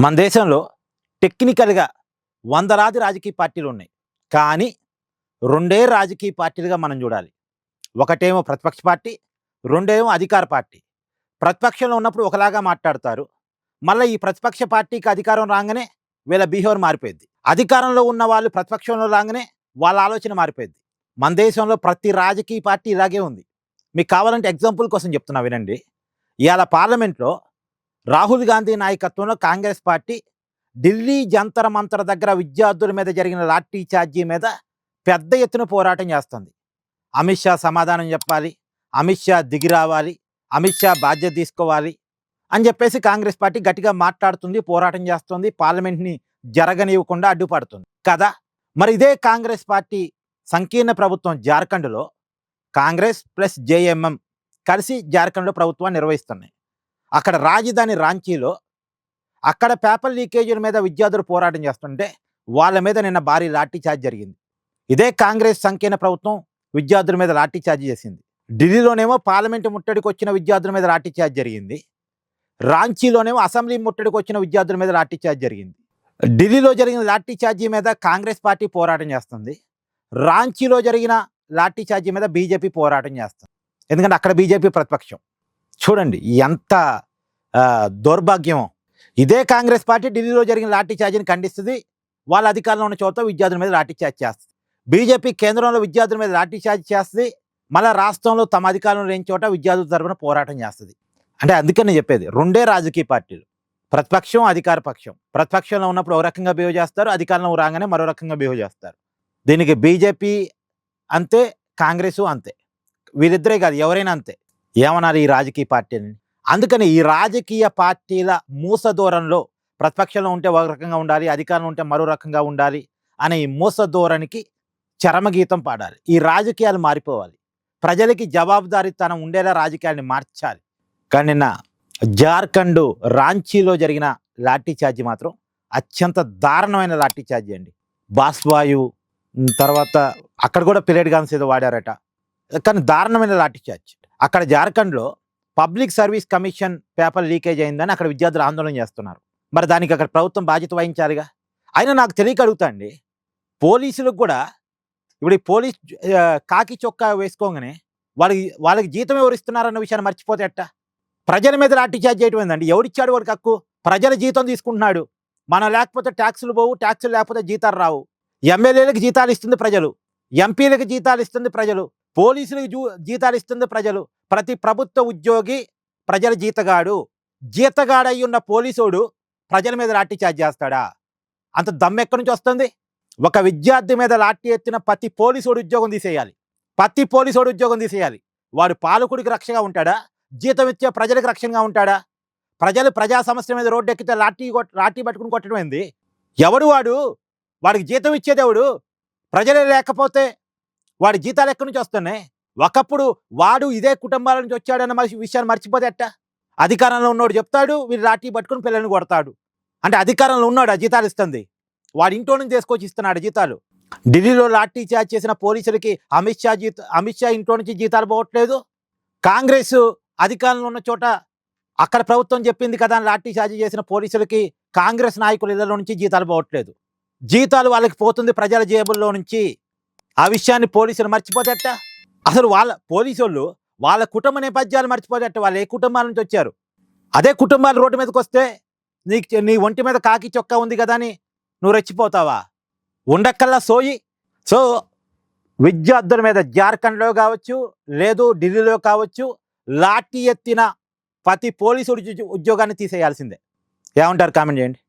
మన దేశంలో టెక్నికల్‌గా వందలాది రాజకీయ పార్టీలున్నాయి. కానీ రెండే రాజకీయ పార్టీలుగా మనం చూడాలి. ఒకటేమో ప్రతిపక్ష పార్టీ, రెండేమో అధికార పార్టీ. ప్రతిపక్షంలో ఉన్నప్పుడు ఒకలాగా మాట్లాడతారు. మళ్ళా ఈ ప్రతిపక్ష పార్టీకి అధికారం రాంగానే వీళ్ళ బిహేవియర్ మారిపోయిద్ది. అధికారంలో ఉన్న వాళ్ళు ప్రతిపక్షంలో రాంగానే వాళ్ళ ఆలోచన మారిపోయిద్ది. మన దేశంలో ప్రతి రాజకీయ పార్టీ ఇలాగే ఉంది. మీకు కావాలంటే ఎగ్జాంపుల్ కోసం చెప్తున్నా వినండి. ఇయాల పార్లమెంట్‌లో రాహుల్ గాంధీ నాయకత్వంలో కాంగ్రెస్ పార్టీ ఢిల్లీ జంతర్ మంతర్ దగ్గర విద్యార్థుల మీద జరిగిన లాఠీ చార్జీ మీద పెద్ద ఎత్తున పోరాటం చేస్తుంది. అమిత్ షా సమాధానం చెప్పాలి, అమిత్ షా దిగి రావాలి, అమిత్ షా బాధ్యత తీసుకోవాలి అని చెప్పేసి కాంగ్రెస్ పార్టీ గట్టిగా మాట్లాడుతుంది, పోరాటం చేస్తుంది, పార్లమెంట్ని జరగనివ్వకుండా అడ్డుపడుతుంది కదా. మరి ఇదే కాంగ్రెస్ పార్టీ సంకీర్ణ ప్రభుత్వం జార్ఖండ్లో కాంగ్రెస్ ప్లస్ జేఎంఎం కలిసి జార్ఖండ్లో ప్రభుత్వాన్ని నిర్వహిస్తున్నాయి. అక్కడ రాజధాని రాంచీలో అక్కడ పేపర్ లీకేజీల మీద విద్యార్థులు పోరాటం చేస్తుంటే వాళ్ళ మీద నిన్న భారీ లాఠీ చార్జ్ జరిగింది. ఇదే కాంగ్రెస్ సంకీర్ణ ప్రభుత్వం విద్యార్థుల మీద లాఠీ చార్జ్ చేసింది. ఢిల్లీలోనేమో పార్లమెంటు ముట్టడికి వచ్చిన విద్యార్థుల మీద లాఠీ చార్జ్ జరిగింది. రాంచీలోనేమో అసెంబ్లీ ముట్టడికి వచ్చిన విద్యార్థుల మీద లాఠీ చార్జ్ జరిగింది. ఢిల్లీలో జరిగిన లాఠీ చార్జీ మీద కాంగ్రెస్ పార్టీ పోరాటం చేస్తుంది. రాంచీలో జరిగిన లాఠీ చార్జీ మీద బీజేపీ పోరాటం చేస్తుంది. ఎందుకంటే అక్కడ బీజేపీ ప్రతిపక్షం. చూడండి ఎంత దౌర్భాగ్యమో. ఇదే కాంగ్రెస్ పార్టీ ఢిల్లీలో జరిగిన లాఠీ చార్జీని ఖండిస్తుంది. వాళ్ళ అధికారంలో ఉన్న చోట విద్యార్థుల మీద లాఠీ చార్జ్ చేస్తుంది. బీజేపీ కేంద్రంలో విద్యార్థుల మీద లాఠీ చార్జ్ చేస్తుంది. మళ్ళీ రాష్ట్రంలో తమ అధికారంలో లేని చోట విద్యార్థుల తరఫున పోరాటం చేస్తుంది. అంటే అందుకని చెప్పేది రెండే రాజకీయ పార్టీలు, ప్రతిపక్షం, అధికార పక్షం. ప్రతిపక్షంలో ఉన్నప్పుడు ఒక రకంగా బిహేవ్ చేస్తారు, అధికారంలో రాగానే మరో రకంగా బిహేవ్ చేస్తారు. దీనికి బీజేపీ అంతే, కాంగ్రెసు అంతే. వీరిద్దరే కాదు, ఎవరైనా అంతే. ఏమన్నారు ఈ రాజకీయ పార్టీని? అందుకని ఈ రాజకీయ పార్టీల మూసధోరణిలో ప్రతిపక్షంలో ఉంటే ఒక రకంగా ఉండాలి, అధికారంలో ఉంటే మరో రకంగా ఉండాలి అనే ఈ మూసధోరణికి చరమగీతం పాడాలి. ఈ రాజకీయాలు మారిపోవాలి. ప్రజలకి జవాబుదారీతనం ఉండేలా రాజకీయాన్ని మార్చాలి. కానీ నిన్న జార్ఖండ్ రాంచీలో జరిగిన లాఠీ చార్జీ మాత్రం అత్యంత దారుణమైన లాఠీ చార్జీ అండి. బాష్వాయు తర్వాత అక్కడ కూడా పిరేడ్ గన్స్ ఏదో వాడారట. కానీ దారుణమైన లాఠీ చార్జ్. అక్కడ జార్ఖండ్లో public service commission paper leakage అయిందని అక్కడ విద్యార్థులు ఆందోళన చేస్తున్నారు. మరి దానికి అక్కడ ప్రభుత్వం బాధ్యత వహించాలిగా. అయినా నాకు తెలియక అడుగుతా అండి, పోలీసులకు కూడా ఇప్పుడు ఈ పోలీస్ కాకి చొక్కా వేసుకోగానే వాళ్ళకి జీతం ఎవరు ఇస్తున్నారన్న విషయాన్ని మర్చిపోతే ఎట్టా? ప్రజల మీద లాఠీ చార్జ్ చేయటం ఏందండి? ఎవరిచ్చాడు వాడికి హక్కు? ప్రజల జీతం తీసుకుంటున్నాడు. మనం లేకపోతే ట్యాక్సులు పోవు, ట్యాక్సులు లేకపోతే జీతాలు రావు. ఎమ్మెల్యేలకు జీతాలు ఇస్తుంది ప్రజలు, ఎంపీలకు జీతాలు ఇస్తుంది ప్రజలు, పోలీసులకు జీతాలు ఇస్తుంది ప్రజలు. ప్రతి ప్రభుత్వ ఉద్యోగి ప్రజల జీతగాడు. జీతగాడయి ఉన్న పోలీసుడు ప్రజల మీద లాఠీ చార్జ్ చేస్తాడా? అంత దమ్ము ఎక్కడి నుంచి వస్తుంది? ఒక విద్యార్థి మీద లాఠీ ఎత్తిన ప్రతి పోలీసుడు ఉద్యోగం తీసేయాలి. ప్రతి పోలీసుడు ఉద్యోగం తీసేయాలి. వాడు పాలకుడికి రక్షగా ఉంటాడా? జీతం ఇచ్చే ప్రజలకు రక్షణగా ఉంటాడా? ప్రజలు ప్రజా సమస్య మీద రోడ్డు ఎక్కితే లాఠీ పట్టుకుని కొట్టడం ఏంది? ఎవడు వాడు? వాడికి జీతం ఇచ్చేది ఎవడు? ప్రజలే లేకపోతే వాడి జీతాలు ఎక్కడి నుంచి వస్తున్నాయి? ఒకప్పుడు వాడు ఇదే కుటుంబాల నుంచి వచ్చాడన్న విషయాన్ని మర్చిపోతే ఎట్టా? అధికారంలో ఉన్నోడు చెప్తాడు, వీళ్ళు లాఠీ పట్టుకుని పిల్లల్ని కొడతాడు. అంటే అధికారంలో ఉన్నాడు ఆ జీతాలు ఇస్తుంది, వాడి ఇంట్లో నుంచి తీసుకొచ్చి ఇస్తున్నాడు జీతాలు. ఢిల్లీలో లాఠీ చార్జ్ చేసిన పోలీసులకి అమిత్ షా ఇంట్లో నుంచి జీతాలు పోవట్లేదు. కాంగ్రెస్ అధికారంలో ఉన్న చోట అక్కడ ప్రభుత్వం చెప్పింది కదా లాఠీ చార్జ్ చేసిన పోలీసులకి కాంగ్రెస్ నాయకుల ఇళ్లలో నుంచి జీతాలు పోవట్లేదు. జీతాలు వాళ్ళకి పోతుంది ప్రజల జేబుల్లో నుంచి. ఆ విషయాన్ని పోలీసులు మర్చిపోతేట? అసలు పోలీసు వాళ్ళు వాళ్ళ కుటుంబ నేపథ్యాలు మర్చిపోతేట? వాళ్ళు ఏ కుటుంబాల నుంచి వచ్చారు? అదే కుటుంబాలు రోడ్డు మీదకి వస్తే నీ ఒంటి మీద కాకి చొక్కా ఉంది కదా అని నువ్వు రెచ్చిపోతావా? ఉండక్కల్లా సోయి. సో విద్యార్థుల మీద జార్ఖండ్లో కావచ్చు, లేదు ఢిల్లీలో కావచ్చు, లాఠీ ఎత్తిన ప్రతి పోలీసు ఉద్యోగాన్ని తీసేయాల్సిందే. ఏమంటారు? కామెంట్ చేయండి.